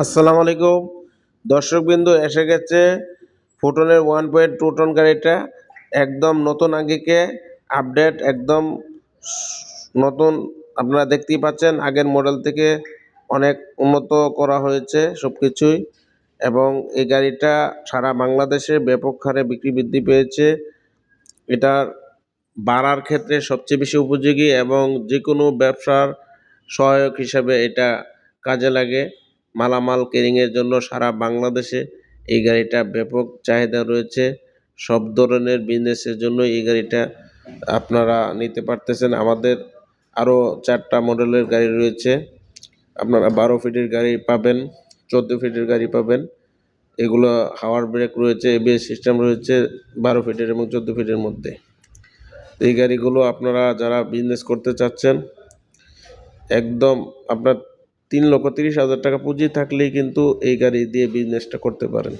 আসসালামু আলাইকুম দর্শকবৃন্দ, এসে গেছে ফুটনের 1.2 টন গাড়িটা। একদম নতুন আঙ্গিকে আপডেট, একদম নতুন। আপনারা দেখতেই পাচ্ছেন আগের মডেল থেকে অনেক উন্নত করা হয়েছে সব কিছুই, এবং এই গাড়িটা সারা বাংলাদেশে ব্যাপক হারে বিক্রি বৃদ্ধি পেয়েছে। এটার বাড়ার ক্ষেত্রে সবচেয়ে বেশি উপযোগী এবং যে কোনো ব্যবসার সহায়ক হিসাবে এটা কাজে লাগে। মালামাল ক্যারিংয়ের জন্য সারা বাংলাদেশে এই গাড়িটা ব্যাপক চাহিদা রয়েছে। সব ধরনের বিজনেসের জন্য এই গাড়িটা আপনারা নিতে পারতেছেন। আমাদের আরও 4টা মডেলের গাড়ি রয়েছে। আপনারা 12 ফিটের গাড়ি পাবেন, 14 ফিটের গাড়ি পাবেন। এগুলো হাওয়ার ব্রেক রয়েছে, এবিএস সিস্টেম রয়েছে 12 ফিটের এবং 14 ফিটের মধ্যে। এই গাড়িগুলো আপনারা যারা বিজনেস করতে চাচ্ছেন, একদম আপনার 3,30,000 টাকা পুঁজি থাকলেই কিন্তু এই গাড়ি দিয়ে বিজনেসটা করতে পারেন।